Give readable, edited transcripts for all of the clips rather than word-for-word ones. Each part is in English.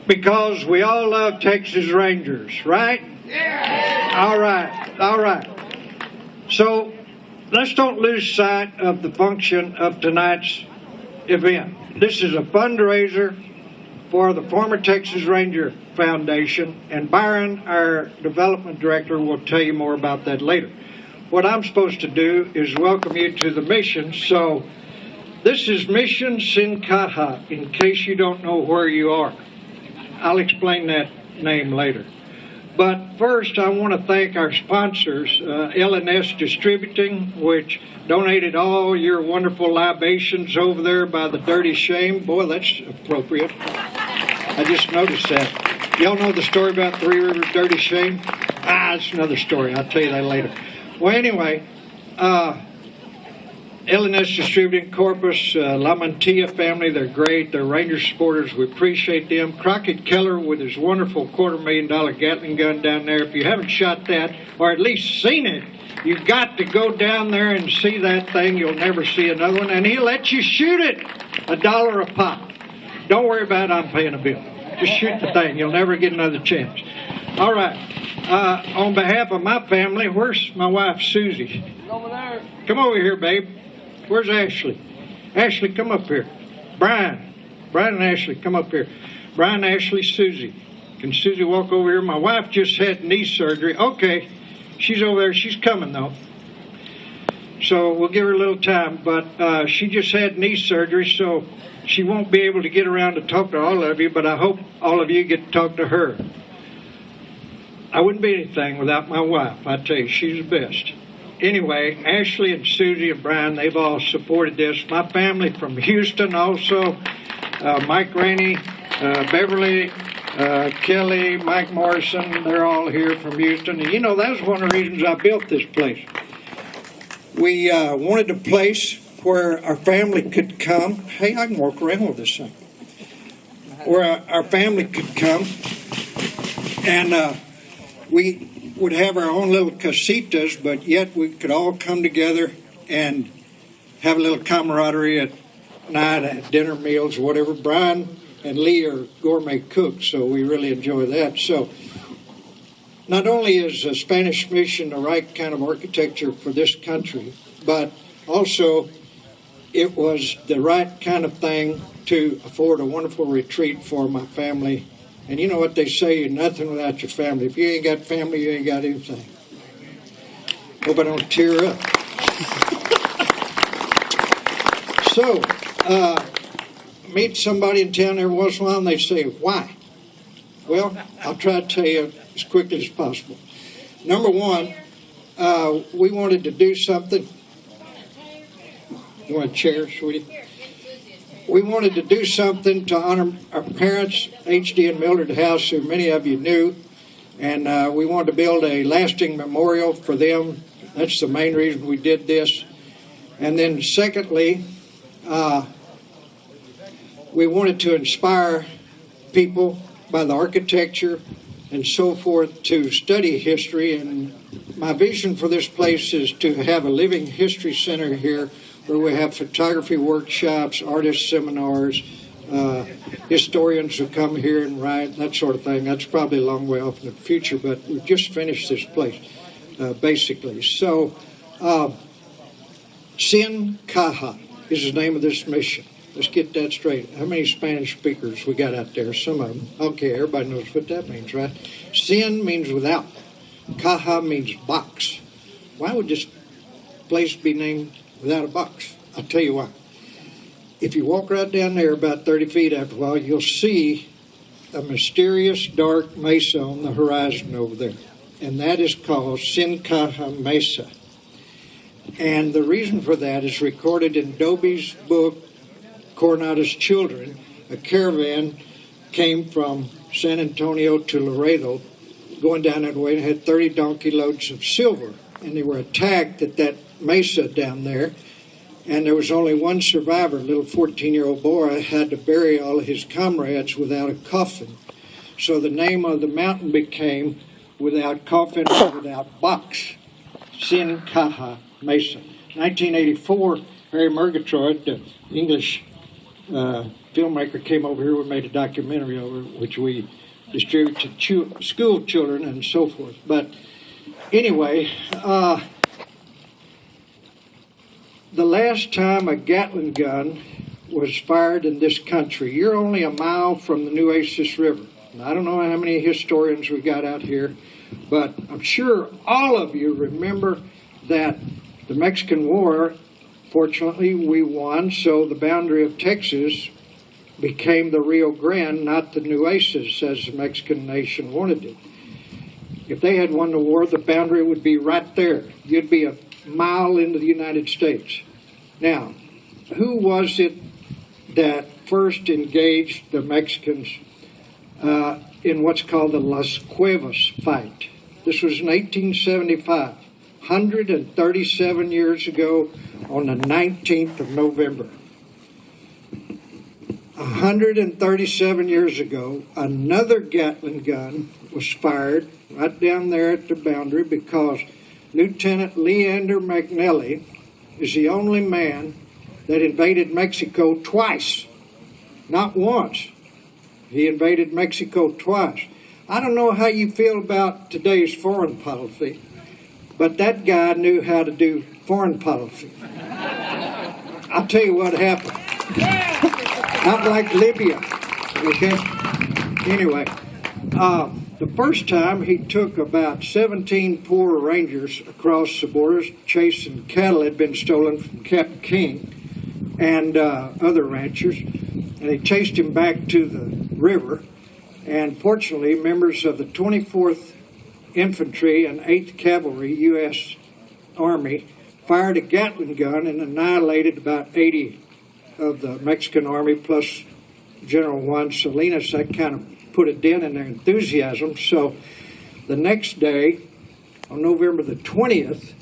Because we all love Texas Rangers, right? Yeah. All right. So let's don't lose sight of the function of tonight's event. This is a fundraiser for the former Texas Ranger Foundation, and Byron, our development director, will tell you more about that later. What I'm supposed to do is welcome you to the mission. So this is Mission Sin Caja, in case you don't know where you are. I'll explain that name later. But first, I want to thank our sponsors, L&S Distributing, which donated all your wonderful libations over there by the Dirty Shame. Boy, that's appropriate. I just noticed that. Y'all know the story about Three Rivers Dirty Shame? It's another story. I'll tell you that later. Well, anyway, L&S Distributing, Corpus, La Mantilla family, they're great. They're Ranger supporters. We appreciate them. Crockett Keller with his wonderful $250,000 Gatling gun down there. If you haven't shot that, or at least seen it, you've got to go down there and see that thing. You'll never see another one. And he'll let you shoot it $1 a pop. Don't worry about it. I'm paying a bill. Just shoot the thing. You'll never get another chance. All right. On behalf of my family, where's my wife, Susie? Over there. Come over here, babe. Where's Ashley? Ashley, come up here. Brian and Ashley, come up here. Brian, Ashley, Susie. Can Susie walk over here? My wife just had knee surgery. Okay, she's over there. She's coming, though. So we'll give her a little time. But she just had knee surgery, so she won't be able to get around to talk to all of you, but I hope all of you get to talk to her. I wouldn't be anything without my wife. I tell you, she's the best. Anyway, Ashley and Susie and Brian, they've all supported this. My family from Houston also, Mike Rainey, Beverly, Kelly, Mike Morrison, they're all here from Houston. And you know, that was one of the reasons I built this place. We wanted a place where our family could come. Hey, I can walk around with this thing. Where our family could come, and we would have our own little casitas, but yet we could all come together and have a little camaraderie at night, at dinner meals, whatever. Brian and Lee are gourmet cooks, so we really enjoy that. So not only is a Spanish Mission the right kind of architecture for this country, but also it was the right kind of thing to afford a wonderful retreat for my family. And you know what they say, you're nothing without your family. If you ain't got family, you ain't got anything. Hope I don't tear up. So, meet somebody in town every once in a while and they say, why? Well, I'll try to tell you as quickly as possible. Number one, we wanted to do something. You want a chair, sweetie? We wanted to do something to honor our parents, H.D. and Mildred House, who many of you knew, and we wanted to build a lasting memorial for them. That's the main reason we did this. And then secondly, we wanted to inspire people by the architecture and so forth to study history. And my vision for this place is to have a living history center here, where we have photography workshops, artist seminars, historians who come here and write, that sort of thing. That's probably a long way off in the future, but we've just finished this place, basically. So, Sin Caja is the name of this mission. Let's get that straight. How many Spanish speakers we got out there? Some of them. Okay, everybody knows what that means, right? Sin means without. Caja means box. Why would this place be named without a box? I'll tell you why. If you walk right down there about 30 feet after a while, you'll see a mysterious dark mesa on the horizon over there. And that is called Sin Caja Mesa. And the reason for that is recorded in Dobie's book, Coronado's Children. A caravan came from San Antonio to Laredo, going down that way, and had 30 donkey loads of silver. And they were attacked at that mesa down there, and there was only one survivor. A little 14-year-old boy had to bury all of his comrades without a coffin. So the name of the mountain became Without Coffin, Without Box, Sin Caja Mesa. 1984, Harry Murgatroyd, the English filmmaker came over here. We made a documentary over it, which we distribute to school children and so forth. But anyway, the last time a Gatling gun was fired in this country, you're only a mile from the Nueces River. I don't know how many historians we got out here, but I'm sure all of you remember that the Mexican War, fortunately, we won, so the boundary of Texas became the Rio Grande, not the Nueces, as the Mexican nation wanted it. If they had won the war, the boundary would be right there. You'd be a mile into the United States. Now, who was it that first engaged the Mexicans in what's called the Las Cuevas fight? This was in 1875, 137 years ago on the 19th of November. 137 years ago, another Gatling gun was fired right down there at the boundary because Lieutenant Leander McNelly is the only man that invaded Mexico twice, not once. He invaded Mexico twice. I don't know how you feel about today's foreign policy, but that guy knew how to do foreign policy. I'll tell you what happened. Not like Libya, okay? Anyway, the first time he took about 17 poor rangers across the borders chasing cattle that had been stolen from Captain King and other ranchers, and they chased him back to the river. And fortunately, members of the 24th Infantry and 8th Cavalry U.S. Army fired a Gatling gun and annihilated about 80 of the Mexican Army, plus General Juan Salinas. That kind of put a dent in their enthusiasm. So the next day, on November the 20th,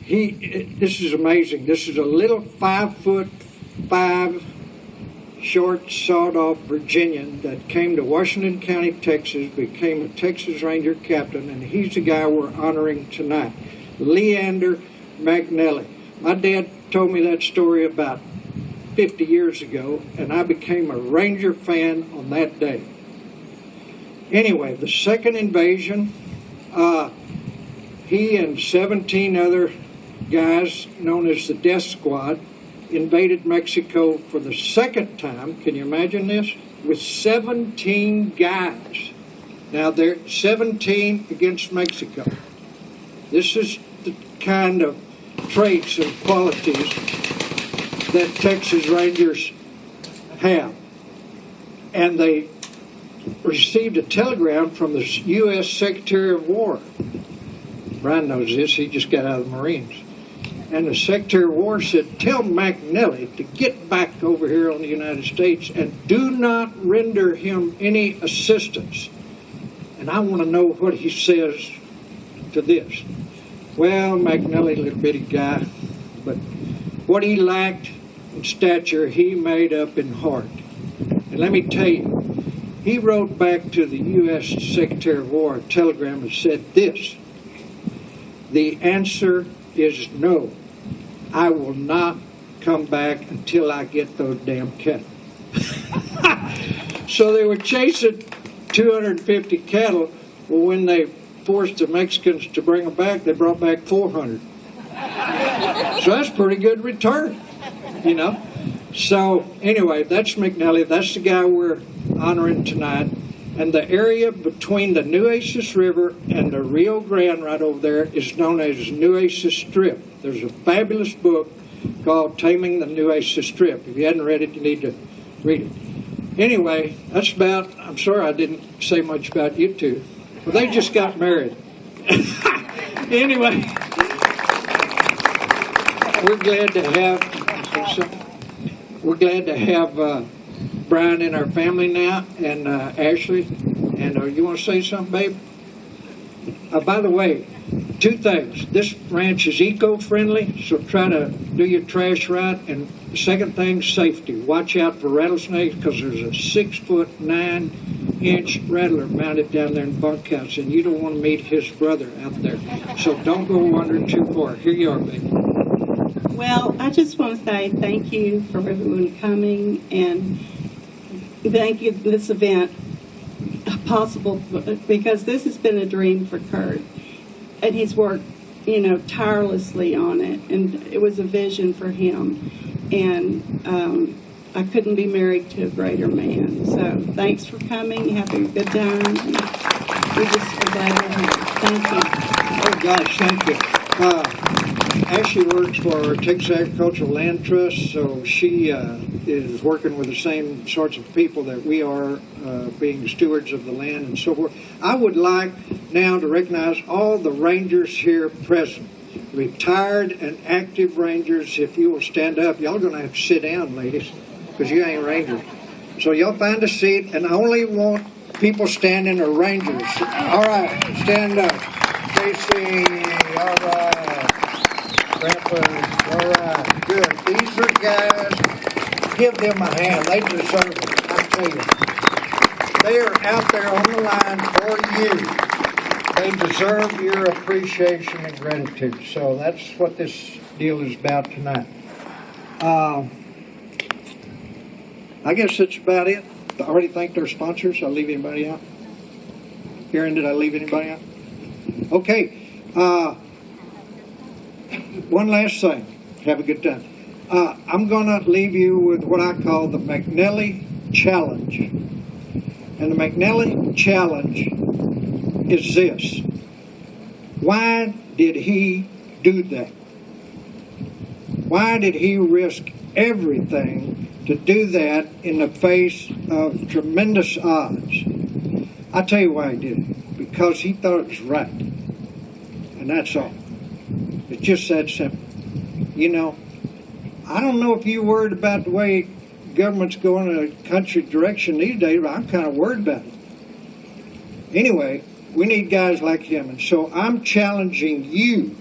this is amazing. This is a little 5'5" short, sawed-off Virginian that came to Washington County, Texas, became a Texas Ranger captain, and he's the guy we're honoring tonight, Leander McNelly. My dad told me that story about 50 years ago, and I became a Ranger fan on that day. Anyway, the second invasion, he and 17 other guys known as the Death Squad invaded Mexico for the second time. Can you imagine this? With 17 guys. Now, they're 17 against Mexico. This is the kind of traits and qualities that Texas Rangers have. And they received a telegram from the U.S. Secretary of War. Brian knows this, he just got out of the Marines. And the Secretary of War said, tell McNelly to get back over here on the United States and do not render him any assistance. And I want to know what he says to this. Well, McNelly, little bitty guy, but what he lacked in stature, he made up in heart. And let me tell you, he wrote back to the U.S. Secretary of War a telegram and said this: the answer is no. I will not come back until I get those damn cattle. So they were chasing 250 cattle. Well, when they forced the Mexicans to bring them back, they brought back 400. So that's pretty good return, you know. So anyway, that's McNelly. That's the guy we're honoring tonight. And the area between the Nueces River and the Rio Grande right over there is known as Nueces Strip. There's a fabulous book called Taming the Nueces Strip. If you hadn't read it, you need to read it. Anyway, that's about, I'm sorry I didn't say much about you two. Well, they just got married. Anyway, we're glad to have Brian in our family now, and Ashley. And you want to say something, babe? By the way, two things. This ranch is eco-friendly, so try to do your trash right. And the second thing, safety. Watch out for rattlesnakes, because there's a 6'9" rattler mounted down there in the bunkhouse, and you don't want to meet his brother out there. So don't go wandering too far. Here you are, babe. Well, I just want to say thank you for everyone coming, and thank you for this event possible, because this has been a dream for Kurt, and he's worked, tirelessly on it, and it was a vision for him, and I couldn't be married to a greater man. So thanks for coming. Have a good time. We just are glad you're here. Thank you. Oh, gosh, thank you. Ashley works for Texas Agricultural Land Trust, so she is working with the same sorts of people that we are, being stewards of the land and so forth. I would like now to recognize all the rangers here present, retired and active rangers. If you will stand up, y'all are going to have to sit down, ladies, because you ain't rangers. So y'all find a seat, and I only want people standing are rangers. All right, stand up. Casey, all right. Grandpa, all right, good. These are guys, give them a hand. They deserve it, I tell you. They are out there on the line for you. They deserve your appreciation and gratitude. So that's what this deal is about tonight. I guess that's about it. I already thanked our sponsors. I'll leave anybody out? Karen, did I leave anybody out? Okay. One last thing. Have a good time. I'm going to leave you with what I call the McNally Challenge. And the McNally Challenge is this. Why did he do that? Why did he risk everything to do that in the face of tremendous odds? I'll tell you why he did it. Because he thought it was right. And that's all. It's just that simple. I don't know if you're worried about the way government's going in a country direction these days, but I'm kind of worried about it. Anyway, we need guys like him. And so I'm challenging you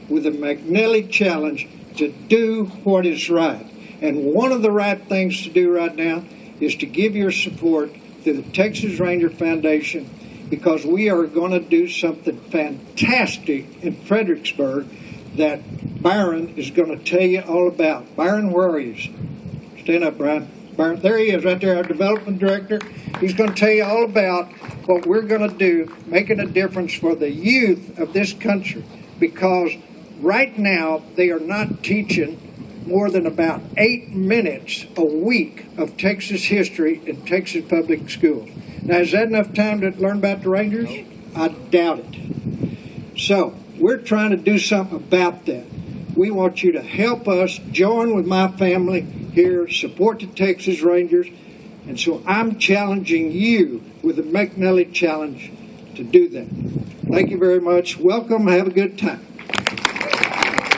with the McNally Challenge to do what is right. And one of the right things to do right now is to give your support to the Texas Ranger Foundation, because we are going to do something fantastic in Fredericksburg that Byron is going to tell you all about. Byron, where are you? Stand up, Byron. Byron, there he is right there, our development director. He's going to tell you all about what we're going to do, making a difference for the youth of this country, because right now they are not teaching more than about 8 minutes a week of Texas history in Texas public schools. Now, is that enough time to learn about the Rangers? I doubt it. So, we're trying to do something about that. We want you to help us join with my family here, support the Texas Rangers, and so I'm challenging you with the McNally Challenge to do that. Thank you very much. Welcome. Have a good time.